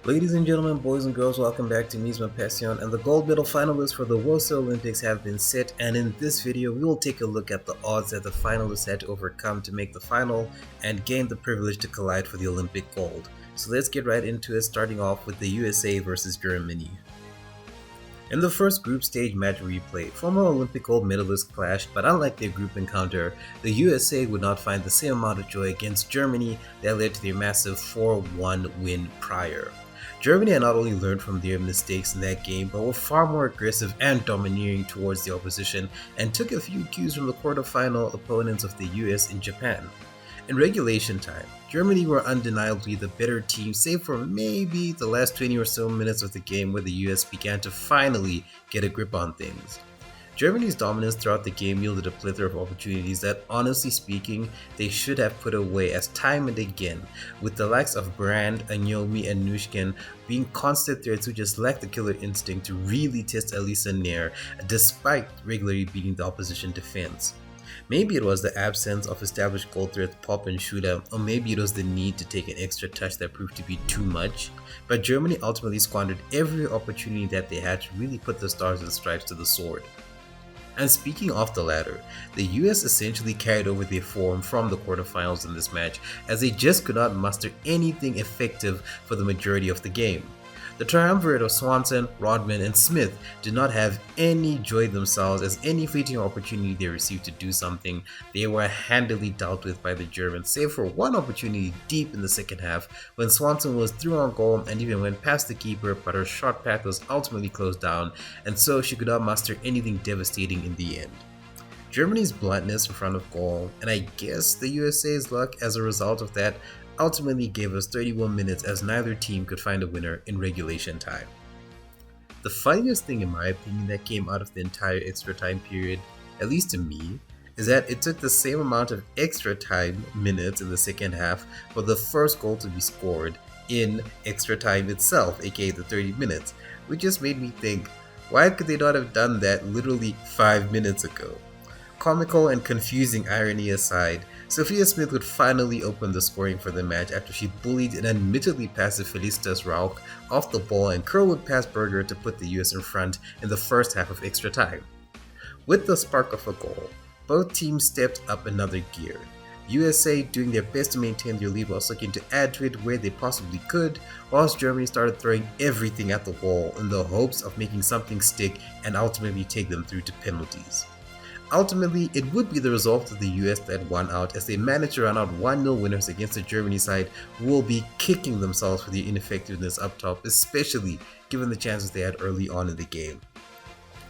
Ladies and gentlemen, boys and girls, welcome back to mismapasion, and the gold medal finalists for the woso Olympics have been set, and in this video we will take a look at the odds that the finalists had to overcome to make the final and gain the privilege to collide for the Olympic gold. So let's get right into it, starting off with the USA versus Germany. In the first group stage match replay, former Olympic gold medalists clashed, but unlike their group encounter, the USA would not find the same amount of joy against Germany that led to their massive 4-1 win prior. Germany had not only learned from their mistakes in that game, but were far more aggressive and domineering towards the opposition and took a few cues from the quarterfinal opponents of the US in Japan. In regulation time, Germany were undeniably the better team save for maybe the last 20 or so minutes of the game where the US began to finally get a grip on things. Germany's dominance throughout the game yielded a plethora of opportunities that, honestly speaking, they should have put away as time and again, with the likes of Brand, Anyomi, and Nushkin being constant threats who just lacked the killer instinct to really test Elisa Nair despite regularly beating the opposition defense. Maybe it was the absence of established goal threats Pop and Shuda, or maybe it was the need to take an extra touch that proved to be too much, but Germany ultimately squandered every opportunity that they had to really put the stars and stripes to the sword. And speaking of the latter, the US essentially carried over their form from the quarterfinals in this match, as they just could not muster anything effective for the majority of the game. The triumvirate of Jhonston, Rodman, and Smith did not have any joy themselves, as any fleeting opportunity they received to do something, they were handily dealt with by the Germans, save for one opportunity deep in the second half when Jhonston was through on goal and even went past the keeper, but her shot path was ultimately closed down, and so she could not muster anything devastating in the end. Germany's bluntness in front of goal, and I guess the USA's luck as a result of that, ultimately gave us 31 minutes as neither team could find a winner in regulation time. The funniest thing in my opinion that came out of the entire extra time period, at least to me, is that it took the same amount of extra time minutes in the second half for the first goal to be scored in extra time itself, aka the 30 minutes, which just made me think, why could they not have done that literally 5 minutes ago? Comical and confusing irony aside, Sophia Smith would finally open the scoring for the match after she bullied an admittedly passive Felicitas Rauch off the ball and Curl would pass Berger to put the US in front in the first half of extra time. With the spark of a goal, both teams stepped up another gear. USA doing their best to maintain their lead whilst looking to add to it where they possibly could, whilst Germany started throwing everything at the wall in the hopes of making something stick and ultimately take them through to penalties. Ultimately, it would be the result of the US that won out as they managed to run out 1-0 winners against the Germany side who will be kicking themselves for their ineffectiveness up top, especially given the chances they had early on in the game.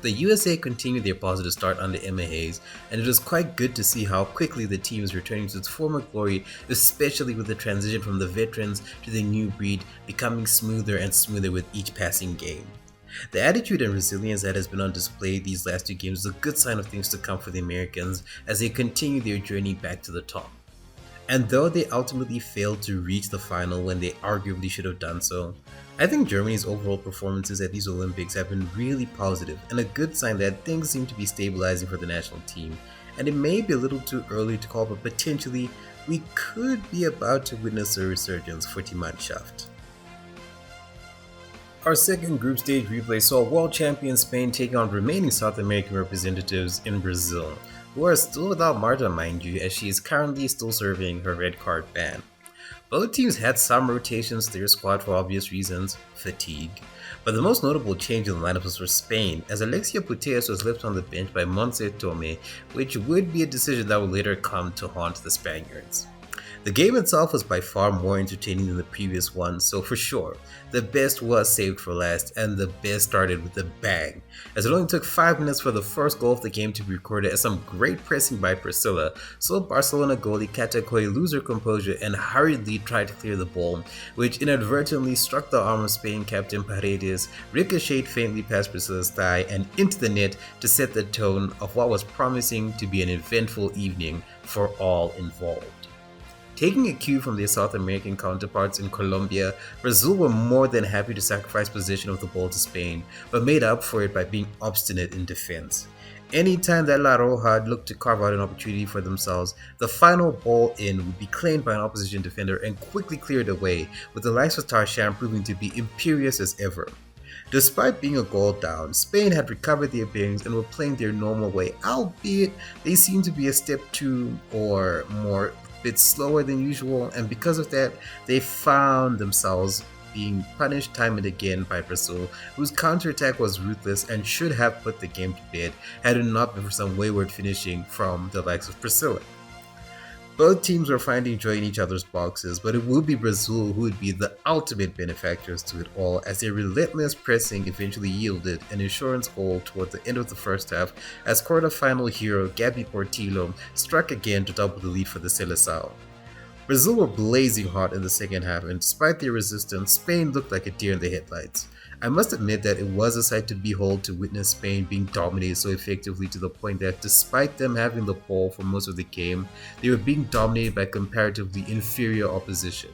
The USA continued their positive start under Emma Hayes, and it was quite good to see how quickly the team is returning to its former glory, especially with the transition from the veterans to the new breed becoming smoother and smoother with each passing game. The attitude and resilience that has been on display these last two games is a good sign of things to come for the Americans as they continue their journey back to the top. And though they ultimately failed to reach the final when they arguably should have done so, I think Germany's overall performances at these Olympics have been really positive and a good sign that things seem to be stabilizing for the national team. And it may be a little too early to call, but potentially we could be about to witness a resurgence for Die Mannschaft. Our second group stage replay saw world champion Spain taking on remaining South American representatives in Brazil, who are still without Marta, mind you, as she is currently still serving her red card ban. Both teams had some rotations to their squad for obvious reasons, fatigue, but the most notable change in the lineup was for Spain, as Alexia Putellas was left on the bench by Montse Tome, which would be a decision that would later come to haunt the Spaniards. The game itself was by far more entertaining than the previous one, so for sure, the best was saved for last, and the best started with a bang, as it only took 5 minutes for the first goal of the game to be recorded as some great pressing by Priscilla saw Barcelona goalie Katakoi lose her composure and hurriedly tried to clear the ball, which inadvertently struck the arm of Spain captain Paredes, ricocheted faintly past Priscilla's thigh and into the net to set the tone of what was promising to be an eventful evening for all involved. Taking a cue from their South American counterparts in Colombia, Brazil were more than happy to sacrifice possession of the ball to Spain, but made up for it by being obstinate in defense. Anytime that La Roja looked to carve out an opportunity for themselves, the final ball in would be claimed by an opposition defender and quickly cleared away, with the likes of Tarshan proving to be imperious as ever. Despite being a goal down, Spain had recovered their bearings and were playing their normal way, albeit they seemed to be a step too or more bit slower than usual, and because of that, they found themselves being punished time and again by Brazil, whose counterattack was ruthless and should have put the game to bed had it not been for some wayward finishing from the likes of Priscilla. Both teams were finding joy in each other's boxes, but it would be Brazil who would be the ultimate benefactors to it all, as their relentless pressing eventually yielded an insurance goal toward the end of the first half as quarter-final hero Gabi Portillo struck again to double the lead for the Seleção. Brazil were blazing hot in the second half, and despite their resistance, Spain looked like a deer in the headlights. I must admit that it was a sight to behold to witness Spain being dominated so effectively to the point that despite them having the ball for most of the game, they were being dominated by comparatively inferior opposition.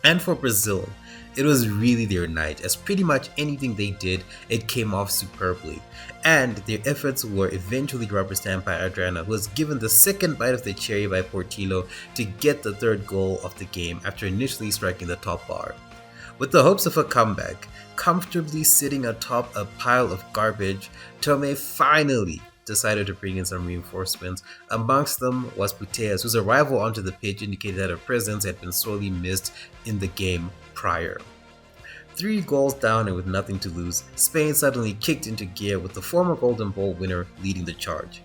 And for Brazil, it was really their night, as pretty much anything they did, it came off superbly. And their efforts were eventually rubber stamped by Adriana, who was given the second bite of the cherry by Portillo to get the third goal of the game after initially striking the top bar. With the hopes of a comeback, comfortably sitting atop a pile of garbage, Tome finally decided to bring in some reinforcements. Amongst them was Putellas, whose arrival onto the pitch indicated that her presence had been sorely missed in the game prior. 3 goals down and with nothing to lose, Spain suddenly kicked into gear with the former Golden Ball winner leading the charge.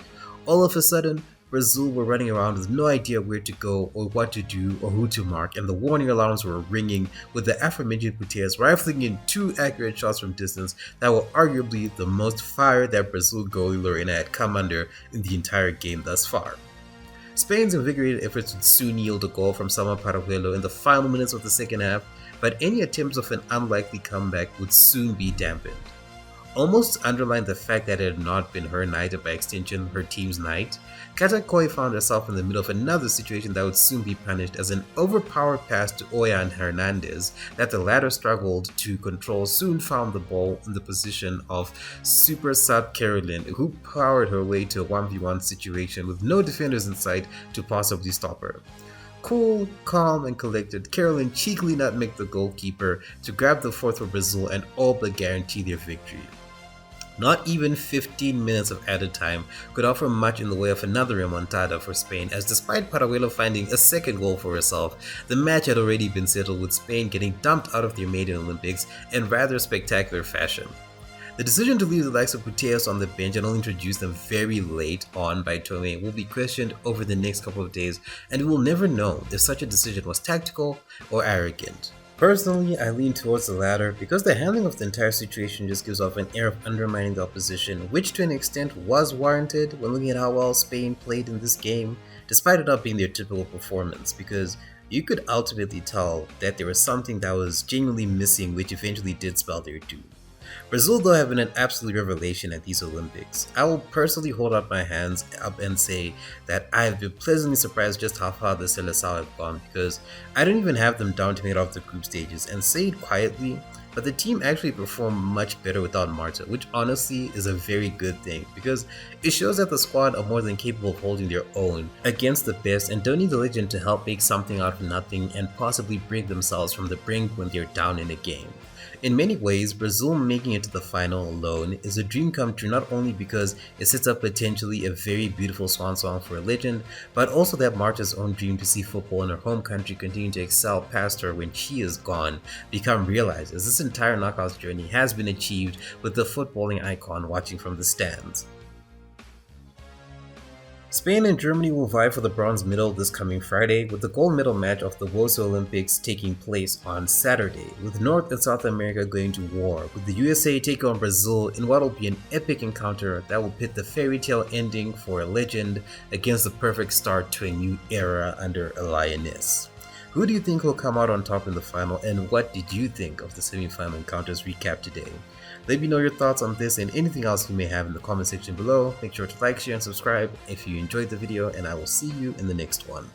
All of a sudden, Brazil were running around with no idea where to go or what to do or who to mark, and the warning alarms were ringing, with the aforementioned Putellas rifling in 2 accurate shots from distance that were arguably the most fire that Brazil goalie Lorena had come under in the entire game thus far. Spain's invigorated efforts would soon yield a goal from Salma Parajuelo in the final minutes of the second half, but any attempts of an unlikely comeback would soon be dampened. Almost to underline the fact that it had not been her night, and by extension her team's night, Katakoi found herself in the middle of another situation that would soon be punished, as an overpowered pass to Oya and Hernandez that the latter struggled to control soon found the ball in the position of super sub Carolyn, who powered her way to a 1v1 situation with no defenders in sight to possibly stop her. Cool, calm, and collected, Carolyn cheekily nutmegged the goalkeeper to grab the 4th for Brazil and all but guarantee their victory. Not even 15 minutes of added time could offer much in the way of another remontada for Spain, as despite Parajuelo finding a second goal for herself, the match had already been settled, with Spain getting dumped out of their maiden Olympics in rather spectacular fashion. The decision to leave the likes of Putellas on the bench and only introduce them very late on by Tome will be questioned over the next couple of days, and we will never know if such a decision was tactical or arrogant. Personally, I lean towards the latter because the handling of the entire situation just gives off an air of undermining the opposition, which to an extent was warranted when looking at how well Spain played in this game, despite it not being their typical performance, because you could ultimately tell that there was something that was genuinely missing, which eventually did spell their doom. Brazil, though, have been an absolute revelation at these Olympics. I will personally hold out my hands up and say that I have been pleasantly surprised just how far the Seleção have gone, because I don't even have them down to make it off the group stages, and say it quietly, but the team actually performed much better without Marta, which honestly is a very good thing, because it shows that the squad are more than capable of holding their own against the best and don't need the legend to help make something out of nothing and possibly bring themselves from the brink when they're down in a game. In many ways, Brazil making it to the final alone is a dream come true, not only because it sets up potentially a very beautiful swan song for a legend, but also that Marta's own dream to see football in her home country continue to excel past her when she is gone become realized, as this entire knockouts journey has been achieved with the footballing icon watching from the stands. Spain and Germany will vie for the bronze medal this coming Friday, with the gold medal match of the woso Olympics taking place on Saturday, with North and South America going to war, with the USA taking on Brazil in what will be an epic encounter that will pit the fairy tale ending for a legend against the perfect start to a new era under a lioness. Who do you think will come out on top in the final, and what did you think of the semi-final encounters recap today? Let me know your thoughts on this and anything else you may have in the comment section below. Make sure to like, share, and subscribe if you enjoyed the video, and I will see you in the next one.